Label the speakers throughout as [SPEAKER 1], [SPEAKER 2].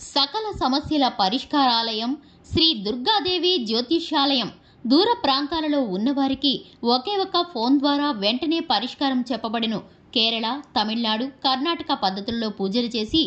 [SPEAKER 1] సకల సమస్యల పరిష్కారాలయం శ్రీ దుర్గాదేవి జ్యోతిష్యాలయం. దూర ప్రాంతాలలో ఉన్నవారికి ఒకే ఒక్క ఫోన్ ద్వారా వెంటనే పరిష్కారం చెప్పబడును. కేరళ, తమిళనాడు, కర్ణాటక పద్ధతుల్లో పూజలు చేసి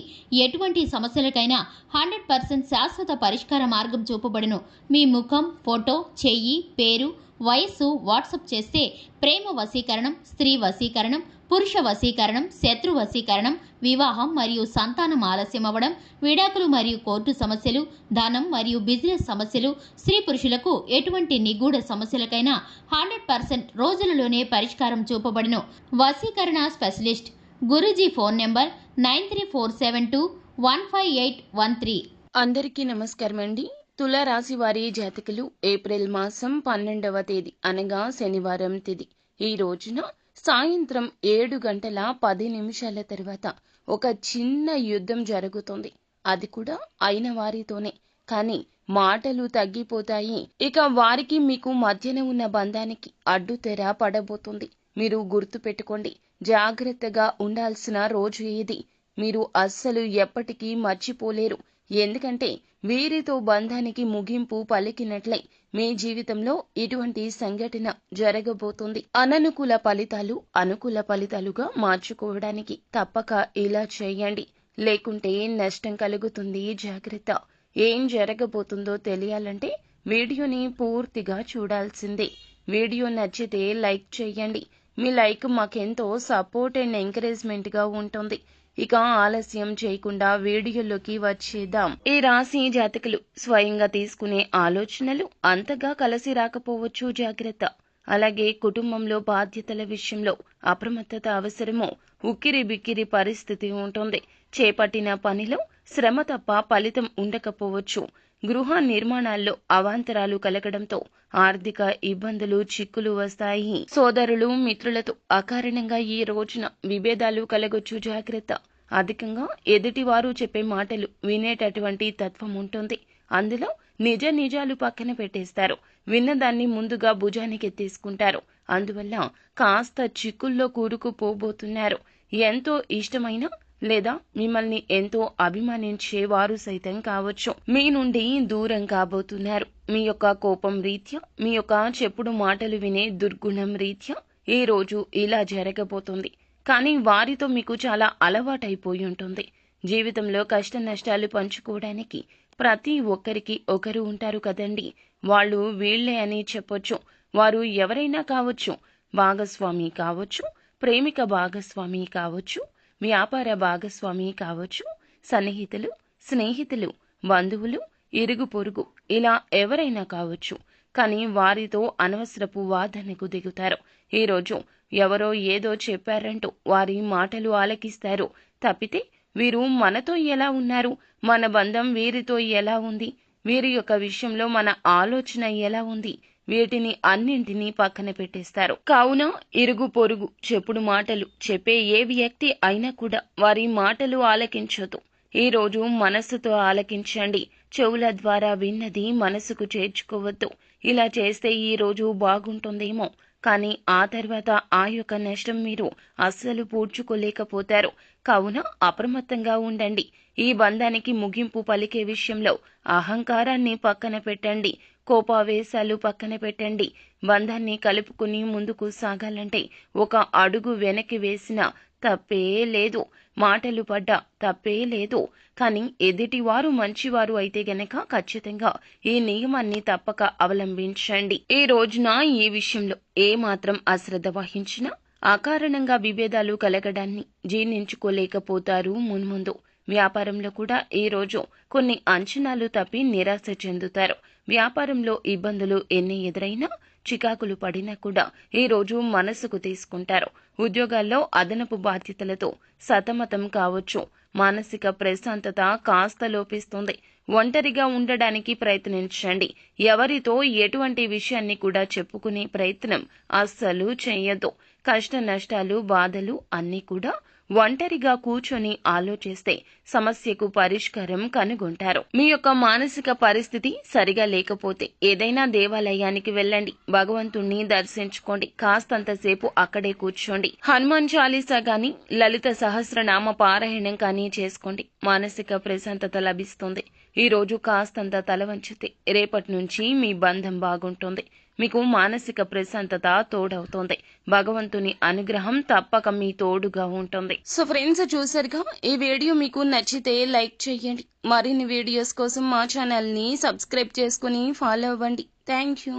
[SPEAKER 1] ఎటువంటి సమస్యలకైనా 100% శాశ్వత పరిష్కార మార్గం చూపబడును. మీ ముఖం, ఫోటో, చెయ్యి, పేరు, వయస్సు వాట్సాప్ చేస్తే ప్రేమ వశీకరణం, స్త్రీ వశీకరణం, పురుష వశీకరణం, శత్రు వశీకరణం, వివాహం మరియు సంతానం ఆలస్యం అవ్వడం, విడాకులు మరియు కోర్టు సమస్యలు, ధనం మరియు బిజినెస్ సమస్యలు, స్త్రీ పురుషులకు ఎటువంటి నిగూఢ సమస్యలకైనా 100% రోజులలోనే పరిష్కారం చూపబడును. వశీకరణ స్పెషలిస్ట్ గురూజీ ఫోన్ నెంబర్ 9347215813.
[SPEAKER 2] అందరికీ నమస్కారం అండి. తులారాశి వారి జాతకులు ఏప్రిల్ మాసం 12వ తేదీ అనగా శనివారం తిథి ఈ రోజున సాయంత్రం 7:10 తర్వాత ఒక చిన్న యుద్ధం జరుగుతుంది. అది కూడా అయిన వారితోనే. కానీ మాటలు తగ్గిపోతాయి. ఇక వారికి మీకు మధ్యన ఉన్న బంధానికి అడ్డుతెర పడబోతుంది. మీరు గుర్తు పెట్టుకోండి, జాగ్రత్తగా ఉండాల్సిన రోజు ఇది. మీరు అస్సలు ఎప్పటికీ మర్చిపోలేరు. ఎందుకంటే వీరితో బంధానికి ముగింపు పలికినట్లే మీ జీవితంలో ఇటువంటి సంఘటన జరగబోతుంది. అననుకూల ఫలితాలు అనుకూల ఫలితాలుగా మార్చుకోవడానికి తప్పక ఇలా చేయండి, లేకుంటే నష్టం కలుగుతుంది. జాగ్రత్త. ఏం జరగబోతుందో తెలియాలంటే వీడియోని పూర్తిగా చూడాల్సిందే. వీడియో నచ్చితే లైక్ చేయండి. మీ లైక్ మాకెంతో సపోర్ట్ అండ్ ఎంకరేజ్మెంట్ గా ఉంటుంది. ఇక ఆలస్యం చేయకుండా వీడియోలోకి వచ్చేద్దాం. ఈ రాశి జాతకులు స్వయంగా తీసుకునే ఆలోచనలు అంతగా కలిసి రాకపోవచ్చు. జాగ్రత్త. అలాగే కుటుంబంలో బాధ్యతల విషయంలో అప్రమత్తత అవసరమో. ఉక్కిరి బిక్కిరి పరిస్థితి ఉంటుంది. చేపట్టిన పనిలో శ్రమ తప్ప ఫలితం ఉండకపోవచ్చు. గృహ నిర్మాణాల్లో అవాంతరాలు కలగడంతో ఆర్థిక ఇబ్బందులు, చిక్కులు వస్తాయి. సోదరులు, మిత్రులతో అకారణంగా ఈ రోజున విభేదాలు కలగొచ్చు. జాగ్రత్త. అధికంగా ఎదుటివారు చెప్పే మాటలు వినేటటువంటి తత్వం ఉంటుంది. అందులో నిజాలు పక్కన పెట్టేస్తారు. విన్నదాన్ని ముందుగా భుజానికి ఎత్తేసుకుంటారు. అందువల్ల కాస్త చిక్కుల్లో కూరుకుపోబోతున్నారు. ఎంతో ఇష్టమైన లేదా మిమ్మల్ని ఎంతో అభిమానించే వారు సైతం కావచ్చు మీ నుండి దూరం కాబోతున్నారు. మీ యొక్క కోపం రీత్యా, మీ యొక్క చెప్పుడు మాటలు వినే దుర్గుణం రీత్యా ఈ రోజు ఇలా జరగబోతుంది. కానీ వారితో మీకు చాలా అలవాటైపోయి ఉంటుంది. జీవితంలో కష్ట నష్టాలు పంచుకోవడానికి ప్రతి ఒక్కరికి ఒకరు ఉంటారు కదండి. వాళ్ళు వీళ్లే అని చెప్పొచ్చు. వారు ఎవరైనా కావచ్చు. భాగస్వామి కావచ్చు, ప్రేమిక భాగస్వామి కావచ్చు, వ్యాపార భాగస్వామి కావచ్చు, సన్నిహితులు, స్నేహితులు, బంధువులు, ఇరుగు పొరుగు, ఇలా ఎవరైనా కావచ్చు. కానీ వారితో అనవసరపు వాదనకు దిగుతారు. ఈరోజు ఎవరో ఏదో చెప్పారంటూ వారి మాటలు ఆలకిస్తారు. తప్పితే వీరు మనతో ఎలా ఉన్నారు, మన బంధం వీరితో ఎలా ఉంది, వీరి యొక్క విషయంలో మన ఆలోచన ఎలా ఉంది, వీటిని అన్నింటినీ పక్కన పెట్టేస్తారు. కావున ఇరుగు పొరుగు చెప్పుడు మాటలు చెప్పే ఏ వ్యక్తి అయినా కూడా వారి మాటలు ఆలకించొద్దు. ఈ రోజు మనస్సుతో ఆలకించండి. చెవుల ద్వారా విన్నది మనసుకు చేర్చుకోవద్దు. ఇలా చేస్తే ఈ రోజు బాగుంటుందేమో, కానీ ఆ తర్వాత ఆ యొక్క నష్టం మీరు అస్సలు పూడ్చుకోలేకపోతారు. కావున అప్రమత్తంగా ఉండండి. ఈ బంధానికి ముగింపు పలికే విషయంలో అహంకారాన్ని పక్కన పెట్టండి. కోపావేశాలు పక్కన పెట్టండి. బంధాన్ని కలుపుకుని ముందుకు సాగాలంటే ఒక అడుగు వెనక్కి వేసినా తప్పే లేదు. మాటలు పడ్డా తప్పే లేదు. కానీ ఎదుటివారు మంచివారు అయితే గనక ఖచ్చితంగా ఈ నియమాన్ని తప్పక అవలంబించండి. ఈ రోజున ఈ విషయంలో ఏ మాత్రం అశ్రద్ధ వహించినా అకారణంగా విభేదాలు కలగడాన్ని జీర్ణించుకోలేకపోతారు మున్ముందు. వ్యాపారంలో కూడా ఈ రోజు కొన్ని అంచనాలు తప్పి నిరాశ చెందుతారు. వ్యాపారంలో ఇబ్బందులు ఎన్ని ఎదురైనా, చికాకులు పడినా కూడా ఈ రోజు మనసుకు తీసుకుంటారు. ఉద్యోగాల్లో అదనపు బాధ్యతలతో సతమతం కావచ్చు. మానసిక ప్రశాంతత కాస్త లోపిస్తుంది. ఒంటరిగా ఉండడానికి ప్రయత్నించండి. ఎవరితో ఎటువంటి విషయాన్ని కూడా చెప్పుకునే ప్రయత్నం అస్సలు చేయొద్దు. కష్ట నష్టాలు, బాధలు అన్నీ కూడా ఒంటరిగా కూర్చొని ఆలోచిస్తే సమస్యకు పరిష్కారం కనుగొంటారు. మీ యొక్క మానసిక పరిస్థితి సరిగా లేకపోతే ఏదైనా దేవాలయానికి వెళ్ళండి. భగవంతుణ్ణి దర్శించుకోండి. కాస్తంతసేపు అక్కడే కూర్చోండి. హనుమాన్ చాలీసా గాని, లలిత సహస్రనామ పారాయణం కానీ చేసుకోండి. మానసిక ప్రశాంతత లభిస్తుంది. ఈ రోజు కాస్తంత తల వంచితే రేపటి నుంచి మీ బంధం బాగుంటుంది. మీకు మానసిక ప్రశాంతత తోడవుతుంది. భగవంతుని అనుగ్రహం తప్పక మీ తోడుగా ఉంటుంది. సో ఫ్రెండ్స్, చూసారుగా, ఈ వీడియో మీకు నచ్చితే లైక్ చేయండి. మరిన్ని వీడియోస్ కోసం మా ఛానల్ ని సబ్స్క్రైబ్ చేసుకుని ఫాలో అవ్వండి. Thank you.